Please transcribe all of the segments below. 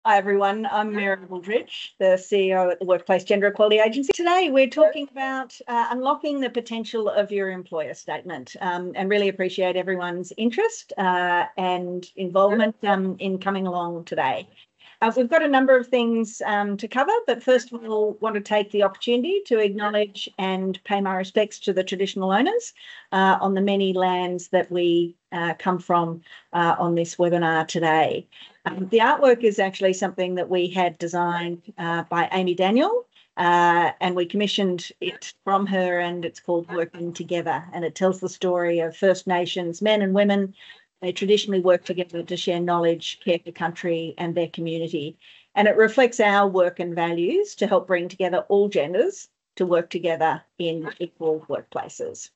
Hi everyone, I'm Wooldridge, the CEO at the Workplace Gender Equality Agency. Today we're talking about unlocking the potential of your employer statement, and really appreciate everyone's interest and involvement in coming along today. We've got a number of things to cover, but first of all, want to take the opportunity to acknowledge and pay my respects to the traditional owners on the many lands that we come from on this webinar today. The artwork is actually something that we had designed by Amy Daniel, and we commissioned it from her, and it's called Working Together, and it tells the story of First Nations men and women. They traditionally work together to share knowledge, care for country and their community, and it reflects our work and values to help bring together all genders to work together in equal workplaces.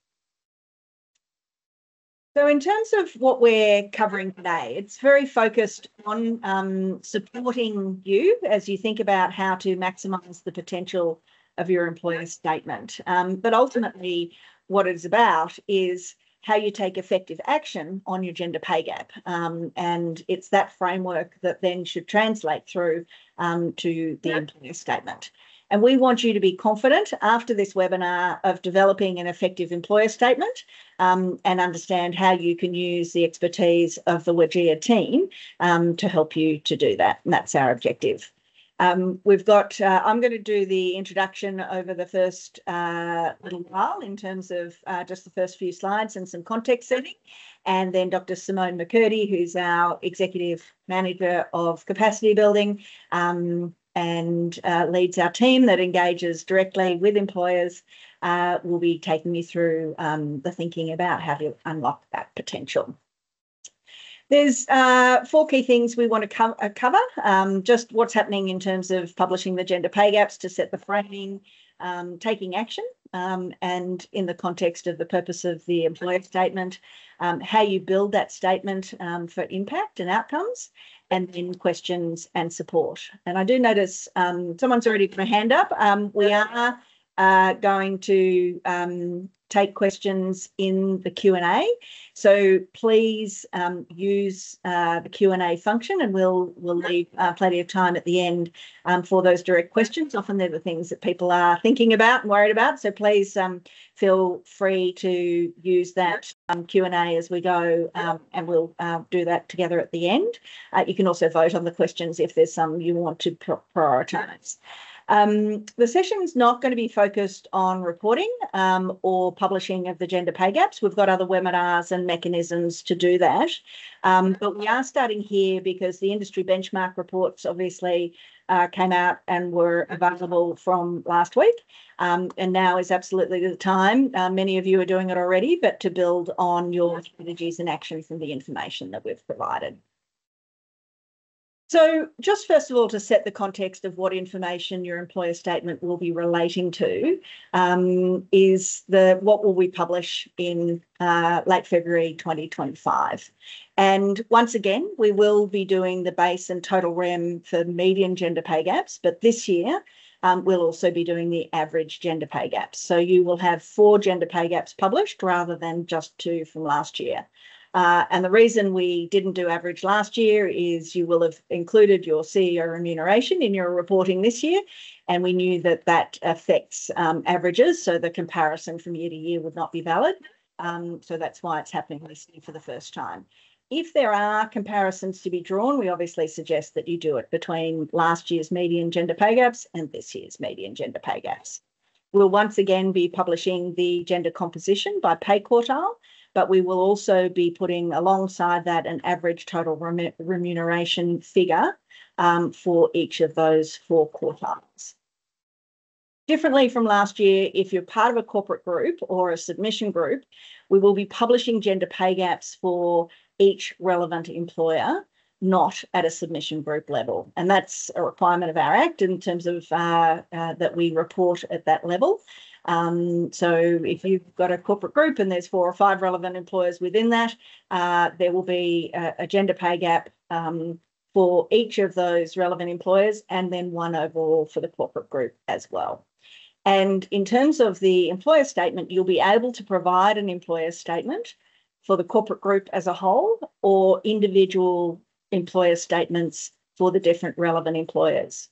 So in terms of what we're covering today, it's very focused on supporting you as you think about how to maximise the potential of your employer statement. But ultimately, what it's about is how you take effective action on your gender pay gap. And it's that framework that then should translate through to the employer statement. And we want you to be confident after this webinar of developing an effective employer statement and understand how you can use the expertise of the WGEA team to help you to do that. And that's our objective. We've got, I'm going to do the introduction over the first little while in terms of just the first few slides and some context setting. And then Dr. Samone McCurdy, who's our Executive Manager of Capacity Building, and leads our team that engages directly with employers, will be taking you through the thinking about how to unlock that potential. There's 4 key things we want to cover, just what's happening in terms of publishing the gender pay gaps to set the framing, taking action, and in the context of the purpose of the employer statement, how you build that statement for impact and outcomes, and then questions and support. And I do notice someone's already put a hand up. We are going to take questions in the Q&A. So please use the Q&A function, and we'll leave plenty of time at the end for those direct questions. Often they're the things that people are thinking about and worried about. So please feel free to use that Q&A as we go, and we'll do that together at the end. You can also vote on the questions if there's some you want to prioritise. The session is not going to be focused on reporting or publishing of the gender pay gaps. We've got other webinars and mechanisms to do that. But we are starting here because the industry benchmark reports obviously came out and were available from last week. And now is absolutely the time. Many of you are doing it already, but to build on your strategies and action from the information that we've provided. So just first of all, to set the context of what information your employer statement will be relating to, is what will we publish in late February 2025. And once again, we will be doing the base and total REM for median gender pay gaps, but this year we'll also be doing the average gender pay gaps. So you will have 4 gender pay gaps published rather than just 2 from last year. And the reason we didn't do average last year is you will have included your CEO remuneration in your reporting this year, and we knew that that affects averages, so the comparison from year to year would not be valid. So that's why it's happening this year for the first time. If there are comparisons to be drawn, we obviously suggest that you do it between last year's median gender pay gaps and this year's median gender pay gaps. We'll once again be publishing the gender composition by pay quartile, but we will also be putting alongside that an average total remuneration figure for each of those 4 quartiles. Differently from last year, if you're part of a corporate group or a submission group, we will be publishing gender pay gaps for each relevant employer, not at a submission group level. And that's a requirement of our Act in terms of that we report at that level. So if you've got a corporate group and there's 4 or 5 relevant employers within that, there will be a gender pay gap for each of those relevant employers, and then one overall for the corporate group as well. And in terms of the employer statement, you'll be able to provide an employer statement for the corporate group as a whole or individual employer statements for the different relevant employers.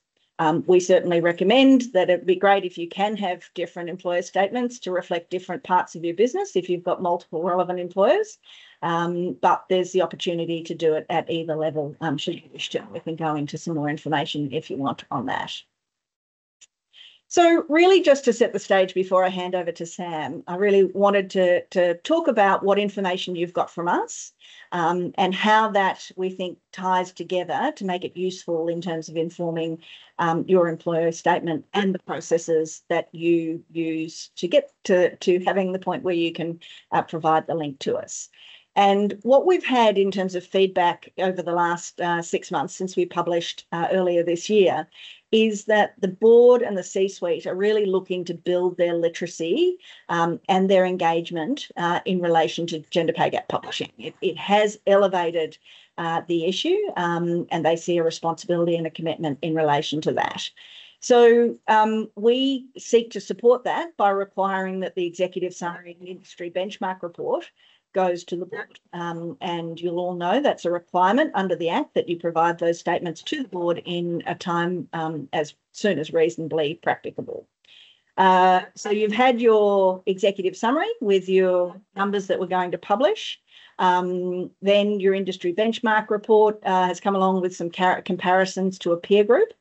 We certainly recommend that it'd be great if you can have different employer statements to reflect different parts of your business if you've got multiple relevant employers, but there's the opportunity to do it at either level should you wish to. We can go into some more information if you want on that. So really just to set the stage before I hand over to Sam, I really wanted to talk about what information you've got from us and how that we think ties together to make it useful in terms of informing your employer statement and the processes that you use to get to having the point where you can provide the link to us. And what we've had in terms of feedback over the last 6 months since we published earlier this year is that the board and the C-suite are really looking to build their literacy and their engagement in relation to gender pay gap publishing. It has elevated the issue and they see a responsibility and a commitment in relation to that. So we seek to support that by requiring that the executive summary and industry benchmark report goes to the board. And you'll all know that's a requirement under the Act that you provide those statements to the board in a time as soon as reasonably practicable. So you've had your executive summary with your numbers that we're going to publish. Then your industry benchmark report has come along with some comparisons to a peer group.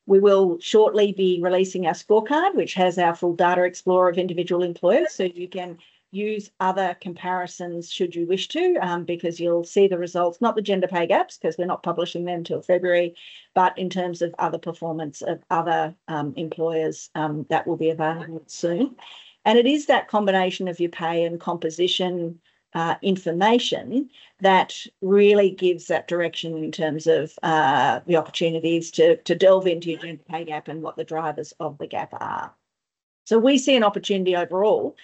We will shortly be releasing our scorecard, which has our full data explorer of individual employers, so you can use other comparisons should you wish to, because you'll see the results, not the gender pay gaps, because we're not publishing them until February, but in terms of other performance of other employers that will be available soon. And it is that combination of your pay and composition information that really gives that direction in terms of the opportunities to delve into your gender pay gap and what the drivers of the gap are. So we see an opportunity overall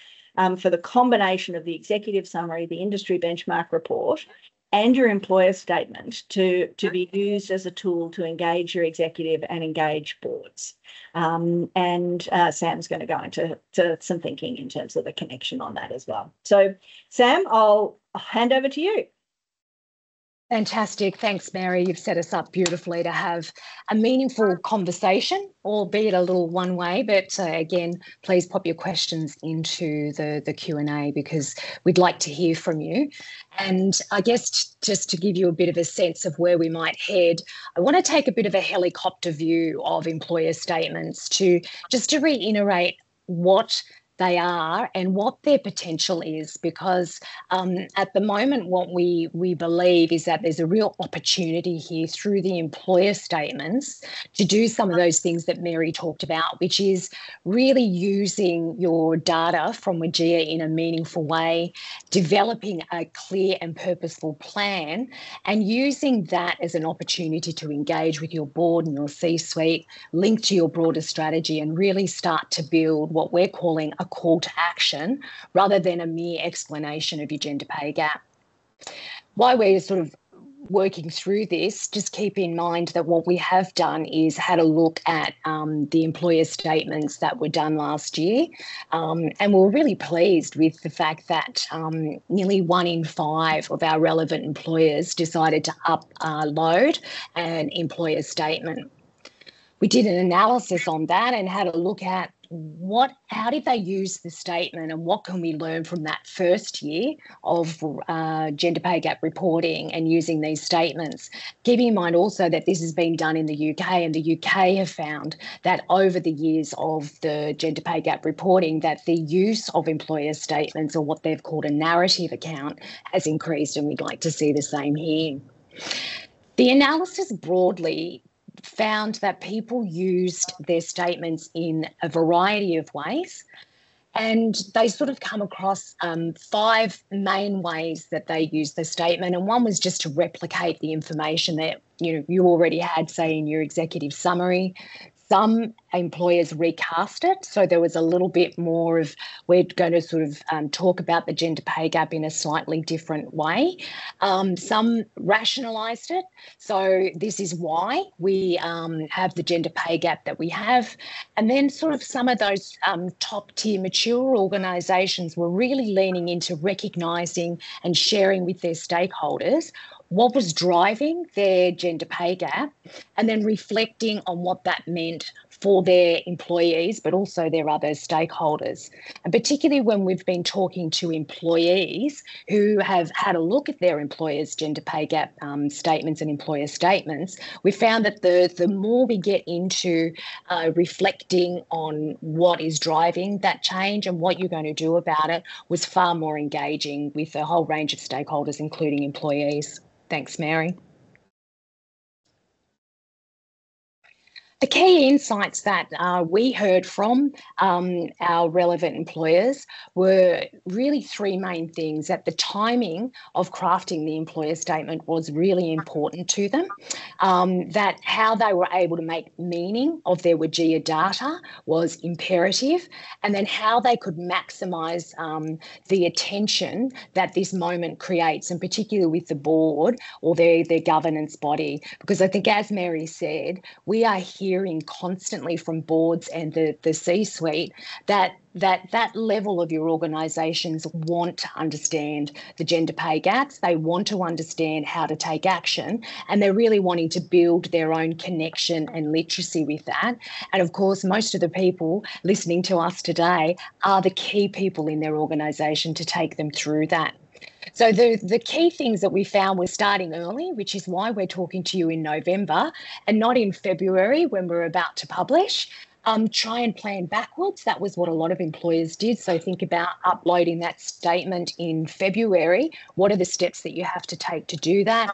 for the combination of the executive summary, the industry benchmark report, and your employer statement to be used as a tool to engage your executive and engage boards. Sam's going to go into some thinking in terms of the connection on that as well. So, Sam, I'll hand over to you. Fantastic. Thanks, Mary. You've set us up beautifully to have a meaningful conversation, albeit a little one way. But again, please pop your questions into the Q&A because we'd like to hear from you. And I guess just to give you a bit of a sense of where we might head, I want to take a bit of a helicopter view of employer statements to reiterate what they are and what their potential is, because at the moment what we believe is that there's a real opportunity here through the employer statements to do some of those things that Mary talked about, which is really using your data from WGEA in a meaningful way, developing a clear and purposeful plan, and using that as an opportunity to engage with your board and your C-suite, link to your broader strategy, and really start to build what we're calling a call to action rather than a mere explanation of your gender pay gap. While we're sort of working through this, just keep in mind that what we have done is had a look at the employer statements that were done last year, and we're really pleased with the fact that nearly 1 in 5 of our relevant employers decided to upload an employer statement. We did an analysis on that and had a look at how did they use the statement and what can we learn from that first year of gender pay gap reporting and using these statements. Keeping in mind also that this has been done in the UK, and the UK have found that over the years of the gender pay gap reporting that the use of employer statements, or what they've called a narrative account, has increased, and we'd like to see the same here. The analysis broadly found that people used their statements in a variety of ways, and they sort of come across 5 main ways that they used the statement. And one was just to replicate the information that you already had, say, in your executive summary. Some employers recast it, so there was a little bit more of, we're going to sort of talk about the gender pay gap in a slightly different way. Some rationalised it, so this is why we have the gender pay gap that we have. And then sort of some of those top-tier mature organisations were really leaning into recognising and sharing with their stakeholders what was driving their gender pay gap, and then reflecting on what that meant for their employees, but also their other stakeholders. And particularly when we've been talking to employees who have had a look at their employers' gender pay gap statements and employer statements, we found that the more we get into reflecting on what is driving that change and what you're going to do about it was far more engaging with a whole range of stakeholders, including employees. Thanks, Mary. The key insights that we heard from our relevant employers were really three main things. That the timing of crafting the employer statement was really important to them, that how they were able to make meaning of their WGEA data was imperative, and then how they could maximise the attention that this moment creates, and particularly with the board or their governance body. Because I think, as Mary said, we are hearing constantly from boards and the C-suite that level of your organisations want to understand the gender pay gaps. They want to understand how to take action, and they're really wanting to build their own connection and literacy with that. And of course, most of the people listening to us today are the key people in their organisation to take them through that. So the key things that we found were starting early, which is why we're talking to you in November and not in February when we're about to publish. Try and plan backwards. That was what a lot of employers did. So think about uploading that statement in February. What are the steps that you have to take to do that?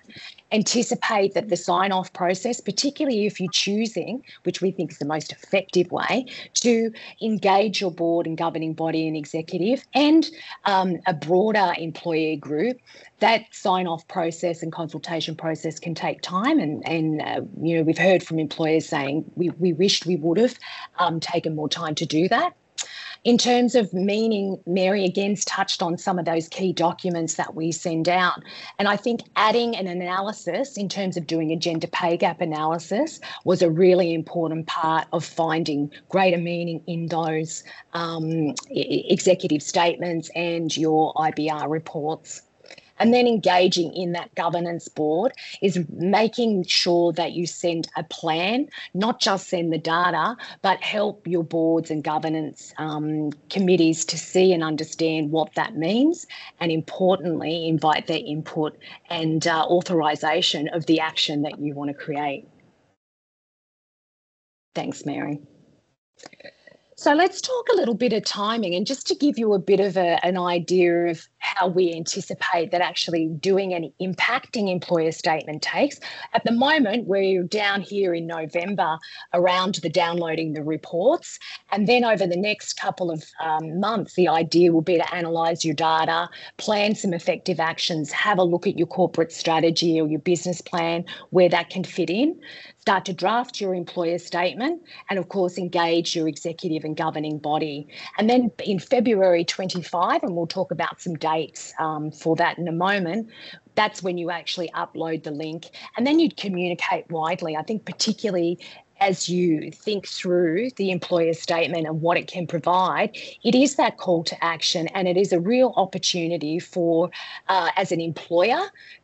Anticipate that the sign-off process, particularly if you're choosing, which we think is the most effective way, to engage your board and governing body and executive and a broader employee group, that sign-off process and consultation process can take time. And you know, we've heard from employers saying we wished we would have taken more time to do that. In terms of meaning, Mary again touched on some of those key documents that we send out. And I think adding an analysis in terms of doing a gender pay gap analysis was a really important part of finding greater meaning in those executive statements and your IBR reports. And then engaging in that governance board is making sure that you send a plan, not just send the data, but help your boards and governance committees to see and understand what that means, and importantly, invite their input and authorisation of the action that you want to create. Thanks, Mary. So let's talk a little bit of timing, and just to give you a bit of an idea of how we anticipate that actually doing and impacting employer statement takes. At the moment, we're down here in November around the downloading the reports, and then over the next couple of months, the idea will be to analyse your data, plan some effective actions, have a look at your corporate strategy or your business plan, where that can fit in, start to draft your employer statement, and of course engage your executive and governing body. And then in February 25, and we'll talk about some dates for that in a moment, that's when you actually upload the link, and then you'd communicate widely. I think particularly as you think through the employer statement and what it can provide, it is that call to action, and it is a real opportunity for, as an employer,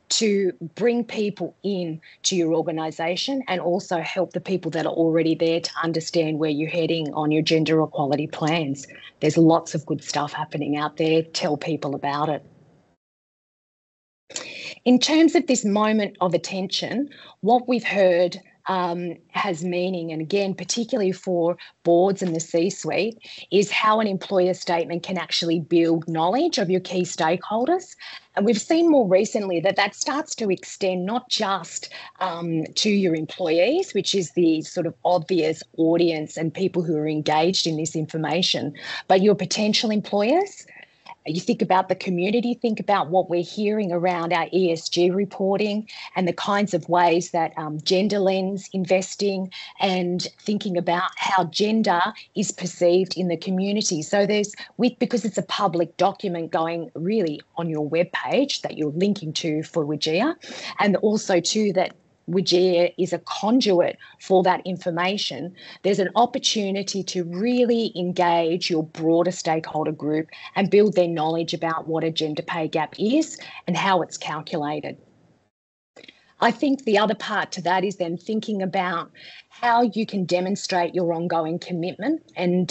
to bring people in to your organisation and also help the people that are already there to understand where you're heading on your gender equality plans. There's lots of good stuff happening out there. Tell people about it. In terms of this moment of attention, what we've heard has meaning, and again, particularly for boards and the C-suite, is how an employer statement can actually build knowledge of your key stakeholders. And we've seen more recently that that starts to extend not just to your employees, which is the sort of obvious audience and people who are engaged in this information, but your potential employers. You think about the community, think about what we're hearing around our ESG reporting and the kinds of ways that gender lens investing and thinking about how gender is perceived in the community. So because it's a public document going really on your webpage that you're linking to for WGEA, and also too that WGEA is a conduit for that information, there's an opportunity to really engage your broader stakeholder group and build their knowledge about what a gender pay gap is and how it's calculated. I think the other part to that is then thinking about how you can demonstrate your ongoing commitment and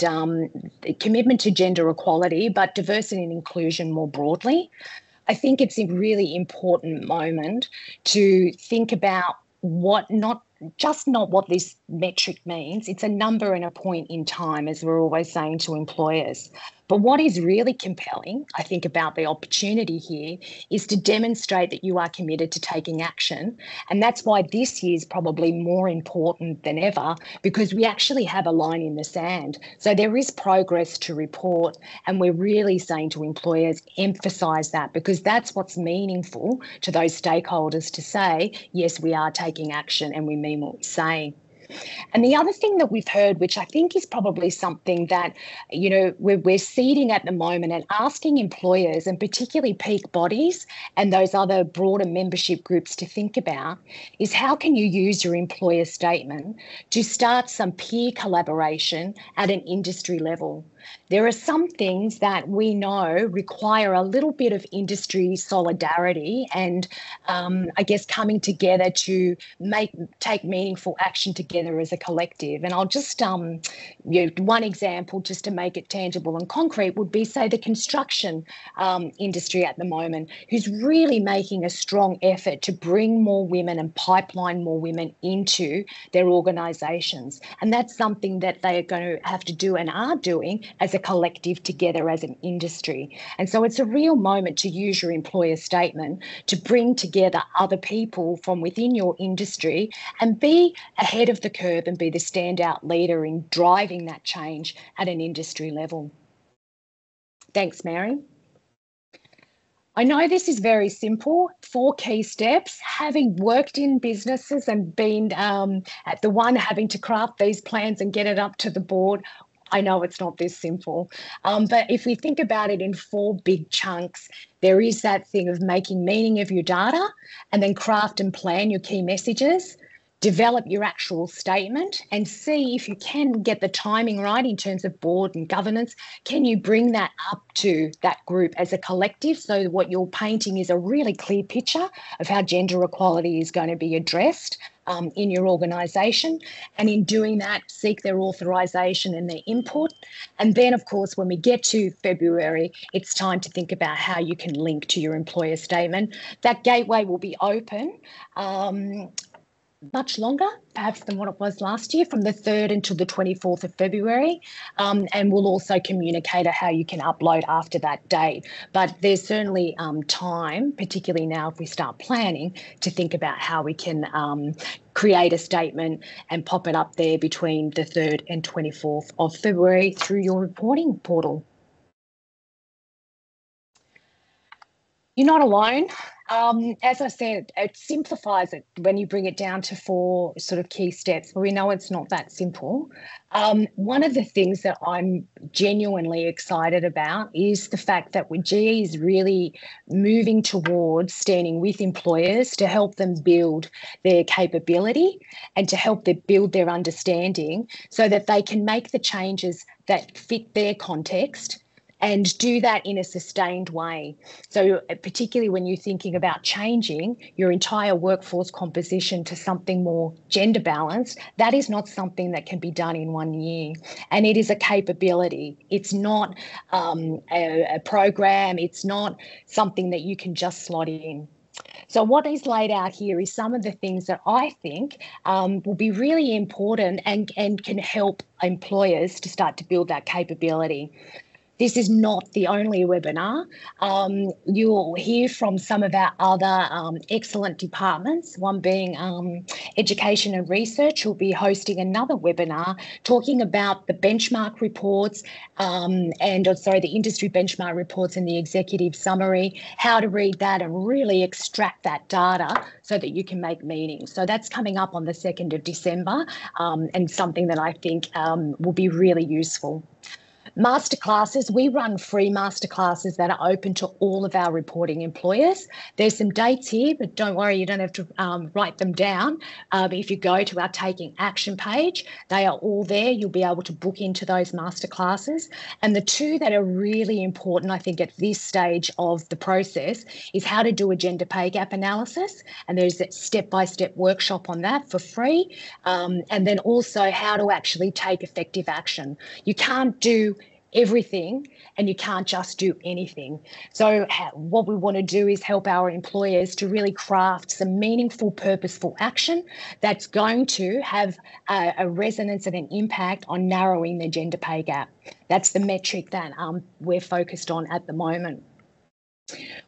commitment to gender equality, but diversity and inclusion more broadly. I think it's a really important moment to think about not what this metric means. It's a number and a point in time, as we're always saying to employers. But what is really compelling, I think, about the opportunity here is to demonstrate that you are committed to taking action. And that's why this year is probably more important than ever, because we actually have a line in the sand. So there is progress to report. And we're really saying to employers, emphasise that, because that's what's meaningful to those stakeholders to say, yes, we are taking action and we mean what we say. And the other thing that we've heard, which I think is probably something that, we're seeding at the moment and asking employers and particularly peak bodies and those other broader membership groups to think about, is how can you use your employer statement to start some peer collaboration at an industry level? There are some things that we know require a little bit of industry solidarity and I guess coming together to take meaningful action together as a collective. And I'll just, one example just to make it tangible and concrete would be, say, the construction industry at the moment, who's really making a strong effort to bring more women and pipeline more women into their organisations. And that's something that they are going to have to do and are doing as a collective together as an industry. And so it's a real moment to use your employer statement to bring together other people from within your industry and be ahead of the curve and be the standout leader in driving that change at an industry level. Thanks, Mary. I know this is very simple, 4 key steps. Having worked in businesses and been at the one having to craft these plans and get it up to the board, I know it's not this simple. But if we think about it in 4 big chunks, there is that thing of making meaning of your data and then craft and plan your key messages. Develop your actual statement and see if you can get the timing right in terms of board and governance. Can you bring that up to that group as a collective so what you're painting is a really clear picture of how gender equality is going to be addressed in your organisation? And in doing that, seek their authorisation and their input. And then, of course, when we get to February, it's time to think about how you can link to your employer statement. That gateway will be open much longer, perhaps, than what it was last year, from the 3rd until the 24th of February. And we'll also communicate how you can upload after that date. But there's certainly time, particularly now if we start planning, to think about how we can create a statement and pop it up there between the 3rd and 24th of February through your reporting portal. You're not alone. As I said, it simplifies it when you bring it down to 4 sort of key steps, but we know it's not that simple. One of the things that I'm genuinely excited about is the fact that GE is really moving towards standing with employers to help them build their capability and to help them build their understanding so that they can make the changes that fit their context and do that in a sustained way. So particularly when you're thinking about changing your entire workforce composition to something more gender balanced, that is not something that can be done in 1 year. And it is a capability. It's not a program. It's not something that you can just slot in. So what is laid out here is some of the things that I think will be really important and can help employers to start to build that capability. This is not the only webinar. You'll hear from some of our other excellent departments, one being Education and Research, who'll be hosting another webinar talking about the benchmark reports the industry benchmark reports and the executive summary, how to read that and really extract that data so that you can make meaning. So that's coming up on the 2nd of December and something that I think will be really useful. Masterclasses, we run free masterclasses that are open to all of our reporting employers. There's some dates here, but don't worry, you don't have to write them down. If you go to our Taking Action page, they are all there. You'll be able to book into those masterclasses. And the two that are really important, I think, at this stage of the process is how to do a gender pay gap analysis. And there's a step-by-step workshop on that for free. And then also how to actually take effective action. You can't do everything and you can't just do anything. So what we want to do is help our employers to really craft some meaningful, purposeful action that's going to have a resonance and an impact on narrowing the gender pay gap. That's the metric that we're focused on at the moment.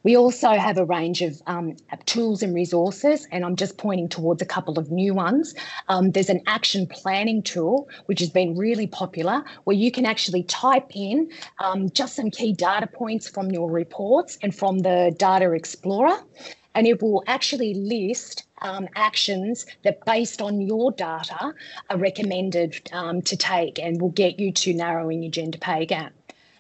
We also have a range of tools and resources, and I'm just pointing towards a couple of new ones. There's an action planning tool, which has been really popular, where you can actually type in just some key data points from your reports and from the Data Explorer, and it will actually list actions that, based on your data, are recommended to take and will get you to narrowing your gender pay gap.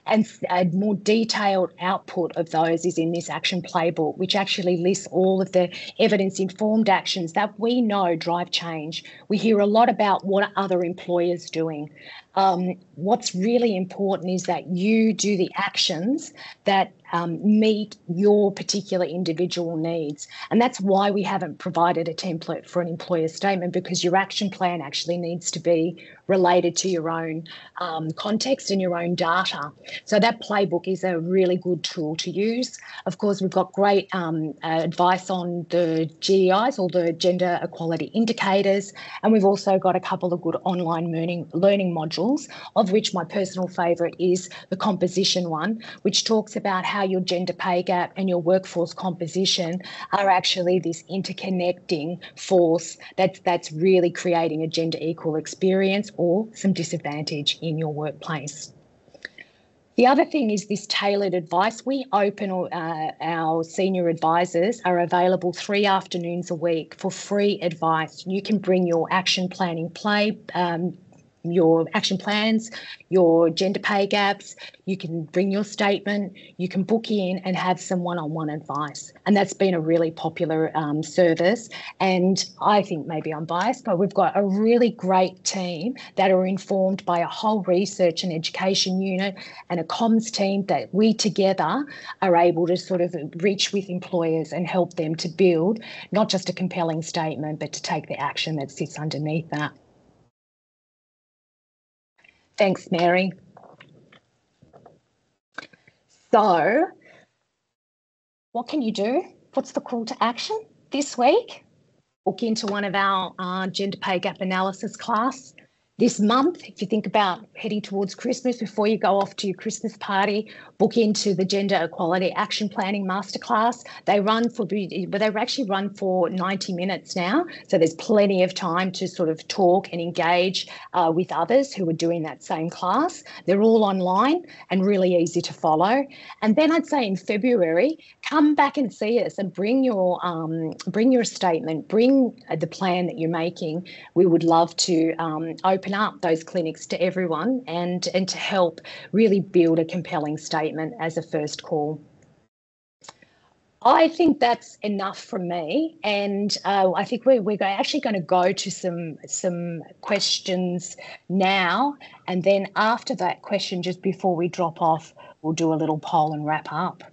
And a more detailed output of those is in this action playbook, which actually lists all of the evidence-informed actions that we know drive change. We hear a lot about what are other employers doing. What's really important is that you do the actions that meet your particular individual needs. And that's why we haven't provided a template for an employer statement, because your action plan actually needs to be related to your own context and your own data. So that playbook is a really good tool to use. Of course, we've got great advice on the GEIs, or the gender equality indicators, and we've also got a couple of good online learning modules, of which my personal favourite is the composition one, which talks about how your gender pay gap and your workforce composition are actually this interconnecting force that's really creating a gender equal experience or some disadvantage in your workplace. The other thing is this tailored advice. We open, our senior advisors are available 3 afternoons a week for free advice. You can bring your action planning your action plans, your gender pay gaps, you can bring your statement, you can book in and have some one-on-one advice. And that's been a really popular service. And I think, maybe I'm biased, but we've got a really great team that are informed by a whole research and education unit and a comms team that we together are able to sort of reach with employers and help them to build not just a compelling statement, but to take the action that sits underneath that. Thanks, Mary. So, what can you do? What's the call to action this week? Book into one of our gender pay gap analysis class. This month, if you think about heading towards Christmas, before you go off to your Christmas party, book into the Gender Equality Action Planning Masterclass. They actually run for 90 minutes now, so there's plenty of time to sort of talk and engage with others who are doing that same class. They're all online and really easy to follow. And then I'd say in February, come back and see us and bring your statement, bring the plan that you're making. We would love to open up those clinics to everyone and to help really build a compelling statement as a first call. I think that's enough from me, and I think we're actually going to go to some questions now, and then after that question, just before we drop off, we'll do a little poll and wrap up.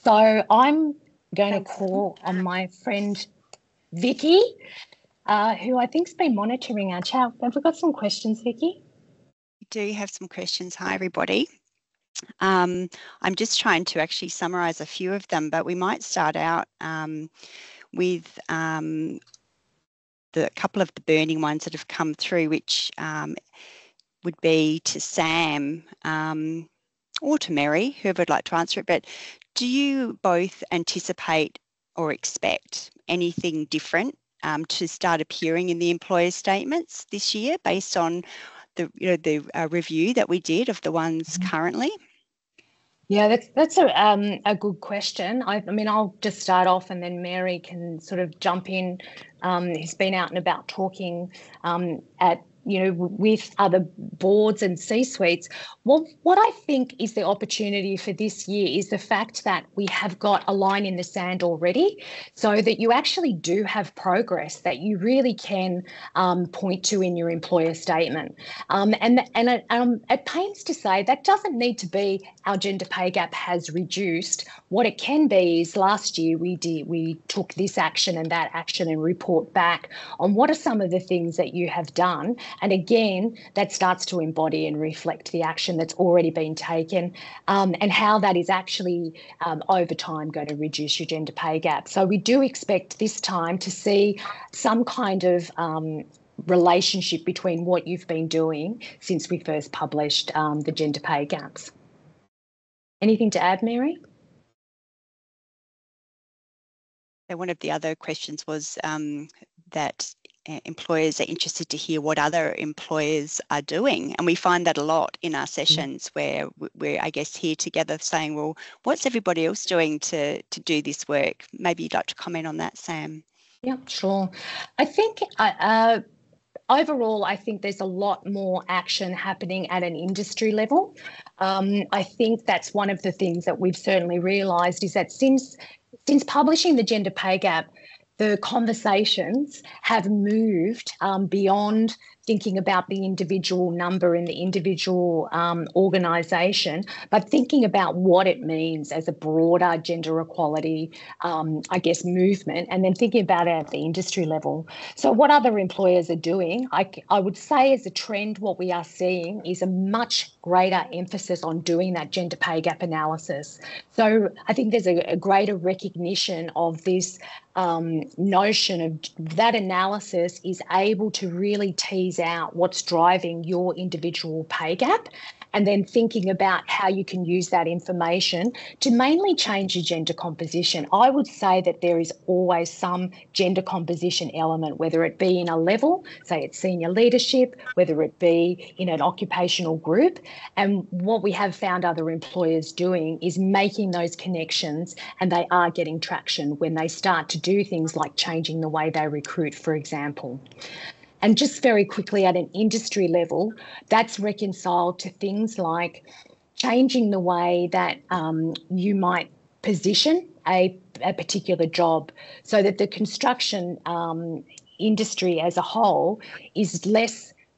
So I'm going to call on my friend Vicky, who I think's been monitoring our chat. Have we got some questions, Vicky? We do have some questions. Hi, everybody. I'm just trying to actually summarise a few of them, but we might start out with the couple of the burning ones that have come through, which would be to Sam or to Mary, whoever would like to answer it. But do you both anticipate or expect anything different to start appearing in the employer statements this year, based on the review that we did of the ones currently? Yeah, that's a good question. I mean, I'll just start off and then Mary can sort of jump in. He's been out and about talking at with other boards and C-suites. What I think is the opportunity for this year is the fact that we have got a line in the sand already, so that you actually do have progress that you really can point to in your employer statement. And it pains to say that doesn't need to be our gender pay gap has reduced. What it can be is last year we took this action and that action and report back on what are some of the things that you have done. And again, that starts to embody and reflect the action that's already been taken, and how that is actually over time going to reduce your gender pay gap. So we do expect this time to see some kind of relationship between what you've been doing since we first published the gender pay gaps. Anything to add, Mary? One of the other questions was that employers are interested to hear what other employers are doing. And we find that a lot in our sessions where we're, I guess, here together saying, well, what's everybody else doing to do this work? Maybe you'd like to comment on that, Sam. Yeah, sure. I think overall, I think there's a lot more action happening at an industry level. I think that's one of the things that we've certainly realised is that since publishing the gender pay gap, the conversations have moved beyond thinking about the individual number in the individual organisation, but thinking about what it means as a broader gender equality, movement, and then thinking about it at the industry level. So what other employers are doing, I would say as a trend, what we are seeing is a much greater emphasis on doing that gender pay gap analysis. So I think there's a greater recognition of this notion of that analysis is able to really tease out what's driving your individual pay gap, and then thinking about how you can use that information to mainly change your gender composition. I would say that there is always some gender composition element, whether it be in a level, say it's senior leadership, whether it be in an occupational group. And what we have found other employers doing is making those connections, and they are getting traction when they start to do things like changing the way they recruit, for example. And just very quickly at an industry level, that's reconciled to things like changing the way that you might position a particular job, so that the construction industry as a whole is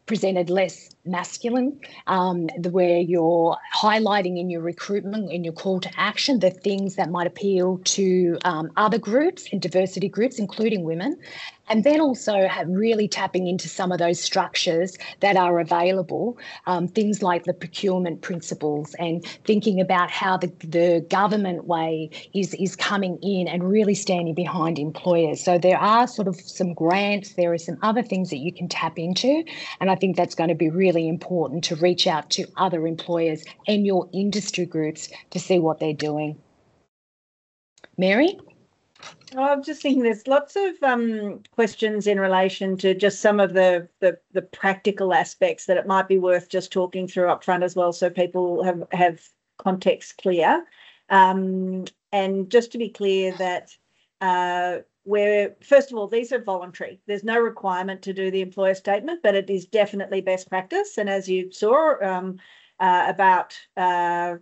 presented less masculine, where you're highlighting in your recruitment, in your call to action, the things that might appeal to other groups and diversity groups, including women. And then also really tapping into some of those structures that are available, things like the procurement principles, and thinking about how the government way is coming in and really standing behind employers. So there are sort of some grants, there are some other things that you can tap into, and I think that's going to be really important to reach out to other employers and your industry groups to see what they're doing. Mary? Well, I'm just thinking there's lots of questions in relation to just some of the practical aspects that it might be worth just talking through up front as well, so people have context clear. And just to be clear that first of all, these are voluntary. There's no requirement to do the employer statement, but it is definitely best practice. And as you saw, about 1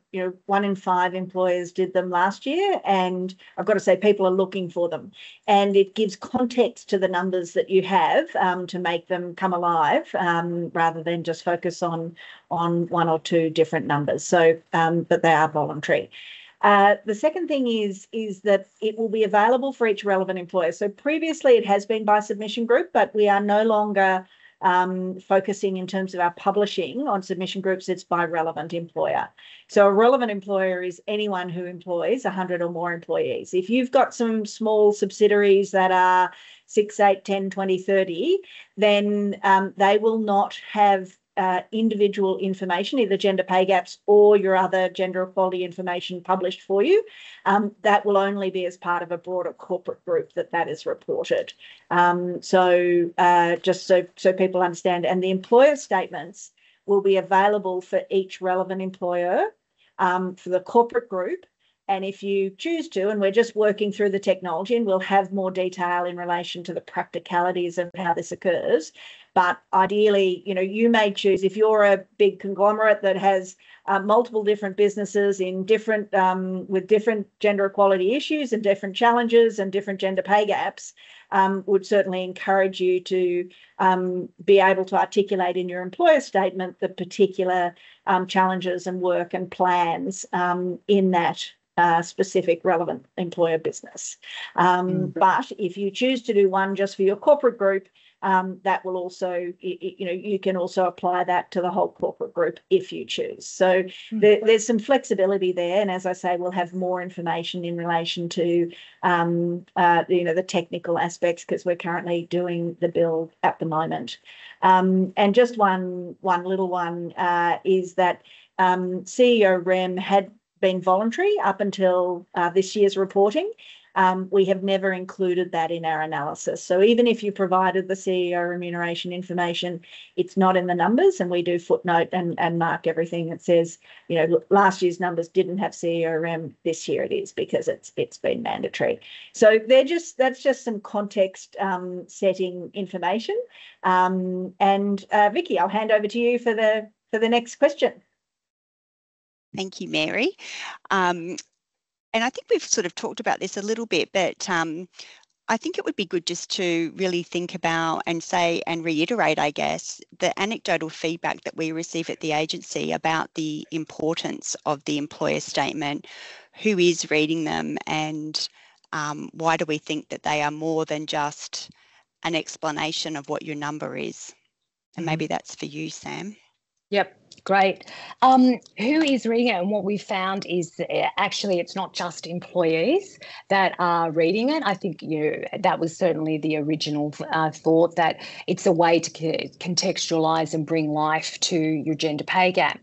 in 5 employers did them last year, and I've got to say people are looking for them, and it gives context to the numbers that you have to make them come alive, rather than just focus on 1 or 2 different numbers. So but they are voluntary. The second thing is that it will be available for each relevant employer. So previously it has been by submission group, but we are no longer focusing in terms of our publishing on submission groups. It's by relevant employer. So a relevant employer is anyone who employs 100 or more employees. If you've got some small subsidiaries that are 6, 8, 10, 20, 30, then they will not have individual information, either gender pay gaps or your other gender equality information published for you. That will only be as part of a broader corporate group that is reported. So just so people understand, and the employer statements will be available for each relevant employer for the corporate group. And if you choose to, and we're just working through the technology, and we'll have more detail in relation to the practicalities of how this occurs, But ideally, you may choose, if you're a big conglomerate that has multiple different businesses in different with different gender equality issues and different challenges and different gender pay gaps, would certainly encourage you to be able to articulate in your employer statement the particular challenges and work and plans in that specific relevant employer business. But if you choose to do one just for your corporate group, that will also, you can also apply that to the whole corporate group if you choose. So there's some flexibility there. And as I say, we'll have more information in relation to, the technical aspects, because we're currently doing the build at the moment. And just one little one is that CEO REM had been voluntary up until this year's reporting. We have never included that in our analysis. So even if you provided the CEO remuneration information, it's not in the numbers, and we do footnote and mark everything that says, last year's numbers didn't have CEO rem, this year it is, because it's been mandatory. So that's just some context setting information. And Vicky, I'll hand over to you for the next question. Thank you, Mary. And I think we've sort of talked about this a little bit, but I think it would be good just to really think about and say and reiterate, I guess, the anecdotal feedback that we receive at the agency about the importance of the employer statement, who is reading them, and why do we think that they are more than just an explanation of what your number is. And maybe that's for you, Sam. Yep, great. Who is reading it? And what we found is actually it's not just employees that are reading it. I think that was certainly the original thought, that it's a way to contextualise and bring life to your gender pay gap.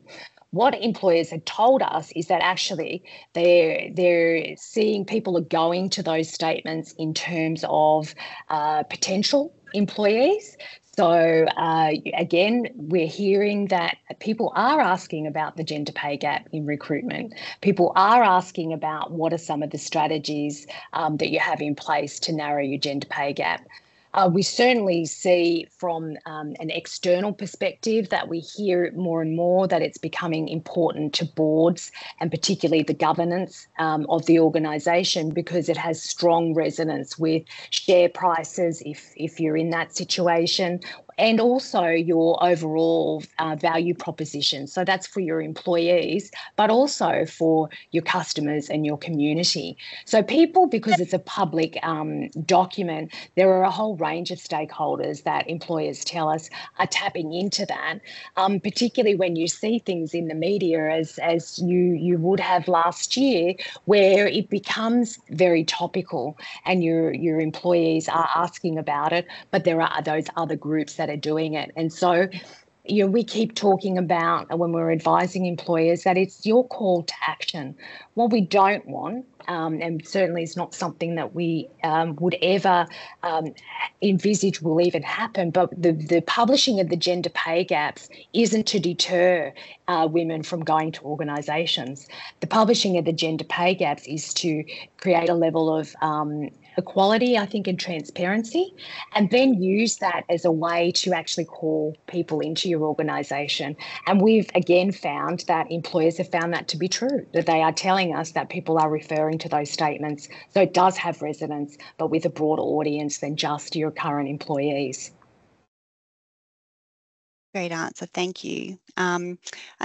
What employers had told us is that actually they're seeing people are going to those statements in terms of potential employees. So again, we're hearing that people are asking about the gender pay gap in recruitment. People are asking about what are some of the strategies that you have in place to narrow your gender pay gap. We certainly see from an external perspective that we hear more and more that it's becoming important to boards, and particularly the governance of the organisation, because it has strong resonance with share prices if you're in that situation, and also your overall value proposition. So that's for your employees, but also for your customers and your community. So people, because it's a public document, there are a whole range of stakeholders that employers tell us are tapping into that, particularly when you see things in the media as you would have last year, where it becomes very topical and your employees are asking about it, but there are those other groups that are doing it. And so we keep talking about, when we're advising employers, that it's your call to action. What we don't want, and certainly is not something that we would ever envisage will even happen, but the publishing of the gender pay gaps isn't to deter women from going to organisations. The publishing of the gender pay gaps is to create a level of equality, I think, and transparency, and then use that as a way to actually call people into your organisation. And we've again found that employers have found that to be true, that they are telling us that people are referring to those statements. So it does have resonance, but with a broader audience than just your current employees. Great answer, thank you. And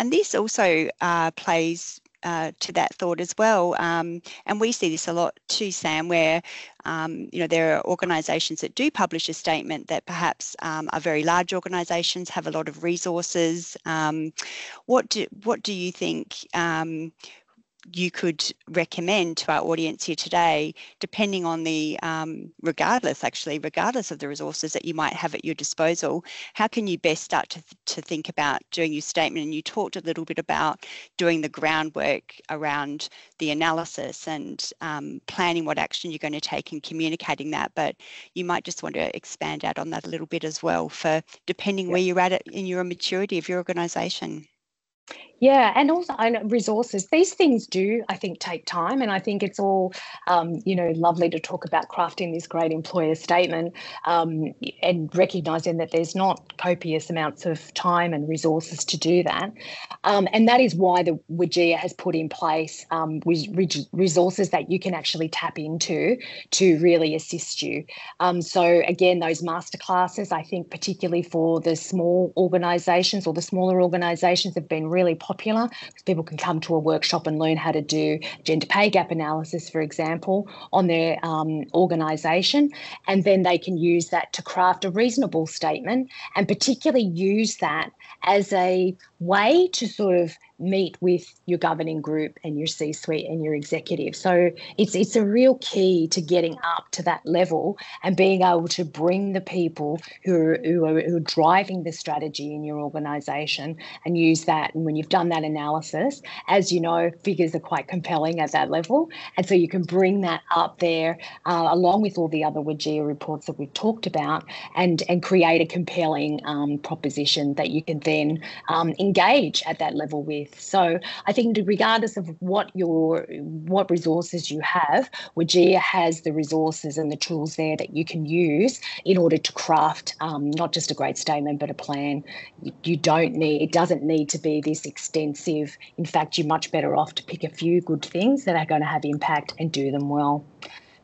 this also plays to that thought as well. And we see this a lot too, Sam, where there are organisations that do publish a statement that perhaps are very large organisations, have a lot of resources. What do you think you could recommend to our audience here today, depending on the, regardless of the resources that you might have at your disposal? How can you best start to think about doing your statement? And you talked a little bit about doing the groundwork around the analysis and planning what action you're going to take and communicating that, but you might just want to expand out on that a little bit as well, for depending where you're at in your maturity of your organisation. Yeah, and also I know resources. These things do, I think, take time, and I think it's all, lovely to talk about crafting this great employer statement, and recognising that there's not copious amounts of time and resources to do that, and that is why the WGEA has put in place resources that you can actually tap into to really assist you. So again, those masterclasses, I think, particularly for the small organisations or the smaller organisations, have been really popular because people can come to a workshop and learn how to do gender pay gap analysis, for example, on their organisation, and then they can use that to craft a reasonable statement, and particularly use that as a way to sort of meet with your governing group and your C-suite and your executive. So it's a real key to getting up to that level and being able to bring the people who are driving the strategy in your organisation and use that. And when you've done that analysis, as you know, figures are quite compelling at that level. And so you can bring that up there along with all the other WGEA reports that we've talked about, and create a compelling proposition that you can then engage at that level with. So I think regardless of what resources you have, WGEA has the resources and the tools there that you can use in order to craft not just a great statement, but a plan. It doesn't need to be this extensive. In fact, you're much better off to pick a few good things that are going to have impact and do them well.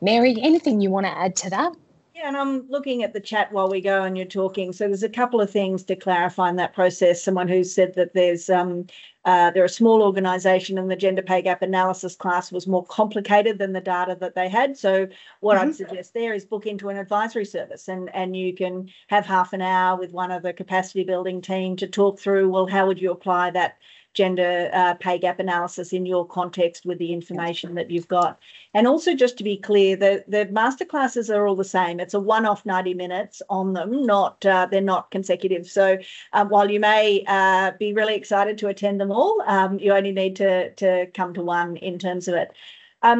Mary, anything you want to add to that? Yeah, and I'm looking at the chat while we go and you're talking. So there's a couple of things to clarify in that process. Someone who said that they're a small organisation and the gender pay gap analysis class was more complicated than the data that they had. So what I'd suggest there is book into an advisory service, and you can have half an hour with one of the capacity building team to talk through, well, how would you apply that gender pay gap analysis in your context with the information that you've got. And also, just to be clear, the masterclasses are all the same. It's a one-off 90 minutes on them, they're not consecutive. So while you may be really excited to attend them all, you only need to come to one in terms of it. I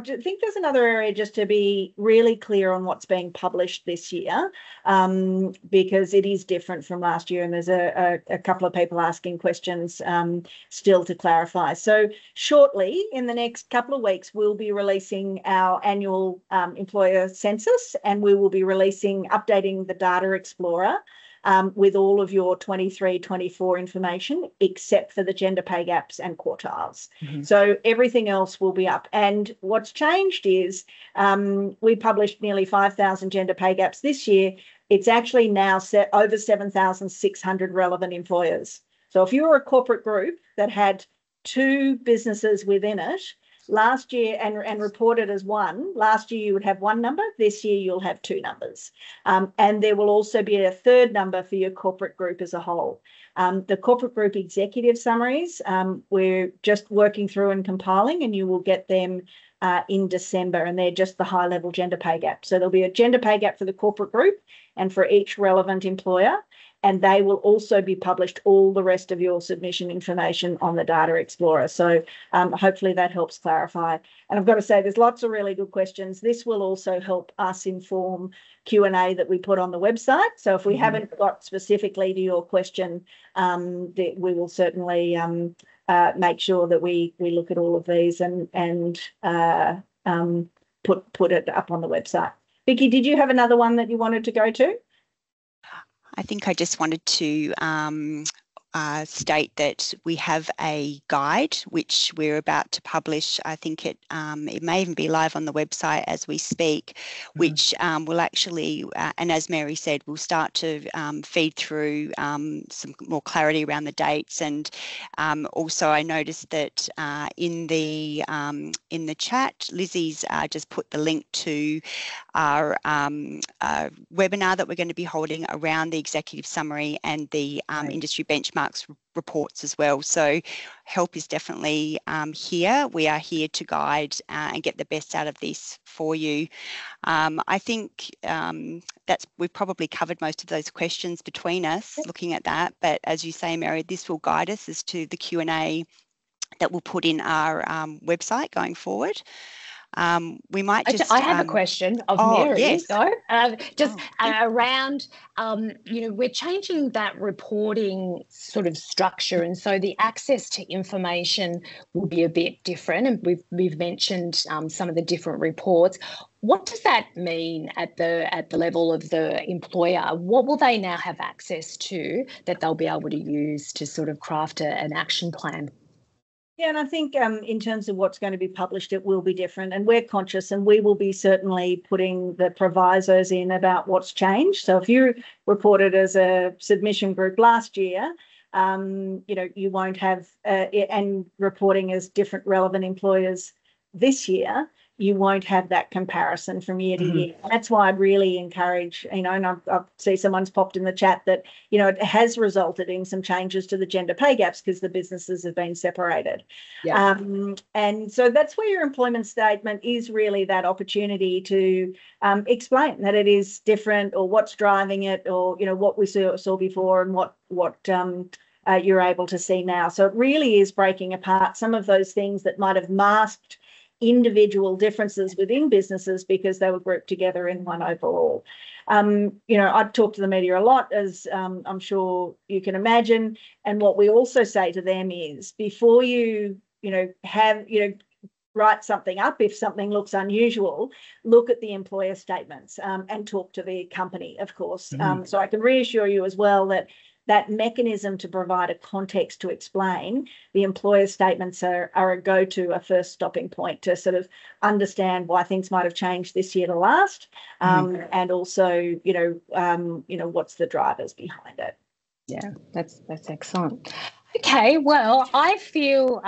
think there's another area just to be really clear on what's being published this year, because it is different from last year, and there's a couple of people asking questions still to clarify. So shortly, in the next couple of weeks, we'll be releasing our annual employer census, and we will be updating the Data Explorer with all of your 23-24 information, except for the gender pay gaps and quartiles. So everything else will be up. And what's changed is we published nearly 5,000 gender pay gaps this year. It's actually now over 7,600 relevant employers. So if you were a corporate group that had 2 businesses within it, last year and reported as one, last year you would have 1 number, this year you'll have 2 numbers. And there will also be a 3rd number for your corporate group as a whole. The corporate group executive summaries, we're just working through and compiling, and you will get them in December, and they're just the high-level gender pay gap. So there'll be a gender pay gap for the corporate group and for each relevant employer, and they will also be published, all the rest of your submission information, on the Data Explorer. So hopefully that helps clarify. And I've got to say, there's lots of really good questions. This will also help us inform Q&A that we put on the website. So if we haven't got specifically to your question, we will certainly make sure that we look at all of these and put it up on the website. Vicky, did you have another one that you wanted to go to? I think I just wanted to state that we have a guide which we're about to publish. I think it may even be live on the website as we speak, which will actually, and as Mary said, we'll start to feed through some more clarity around the dates. And also, I noticed that in the chat, Lizzie's just put the link to our webinar that we're going to be holding around the executive summary and the industry benchmarks reports as well. So help is definitely here. We are here to guide and get the best out of this for you. I think we've probably covered most of those questions between us looking at that. But as you say, Mary, this will guide us as to the Q&A that we'll put in our website going forward. We might just... I have a question of Mary, yes. though. Around, we're changing that reporting sort of structure, and so the access to information will be a bit different. And we've mentioned some of the different reports. What does that mean at the level of the employer? What will they now have access to that they'll be able to use to sort of craft an action plan? Yeah, and I think in terms of what's going to be published, it will be different, and we're conscious, and we will be certainly putting the provisos in about what's changed. So if you reported as a submission group last year, you won't have and reporting as different relevant employers this year, you won't have that comparison from year to year. And that's why I'd really encourage, and I see someone's popped in the chat that, it has resulted in some changes to the gender pay gaps because the businesses have been separated. Yeah. And so that's where your employment statement is really that opportunity to explain that it is different, or what's driving it, or, what we saw before and what you're able to see now. So it really is breaking apart some of those things that might have masked individual differences within businesses because they were grouped together in one overall. I talk to the media a lot, as I'm sure you can imagine, and what we also say to them is, before you write something up, if something looks unusual, look at the employer statements and talk to the company, of course. So I can reassure you as well that mechanism to provide a context to explain, the employer statements are a go-to, a first stopping point to sort of understand why things might have changed this year to last, and also, what's the drivers behind it. Yeah, that's excellent. Okay, well, I feel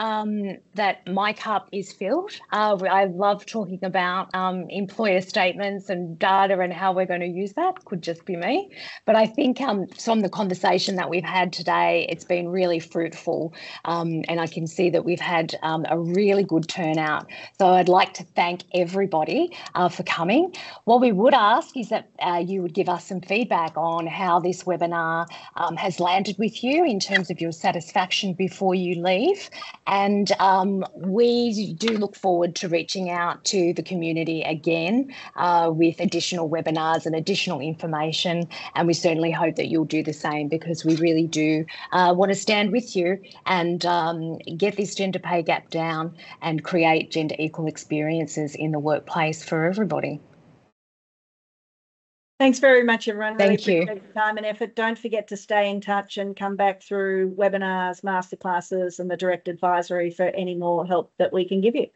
that my cup is filled. I love talking about employer statements and data and how we're going to use that. Could just be me. But I think from the conversation that we've had today, it's been really fruitful. And I can see that we've had a really good turnout. So I'd like to thank everybody for coming. What we would ask is that you would give us some feedback on how this webinar has landed with you in terms of your satisfaction before you leave, and we do look forward to reaching out to the community again with additional webinars and additional information, and we certainly hope that you'll do the same, because we really do want to stand with you and get this gender pay gap down and create gender equal experiences in the workplace for everybody. Thanks very much, everyone. Thank you. Appreciate your time and effort. Don't forget to stay in touch and come back through webinars, masterclasses, and the direct advisory for any more help that we can give you.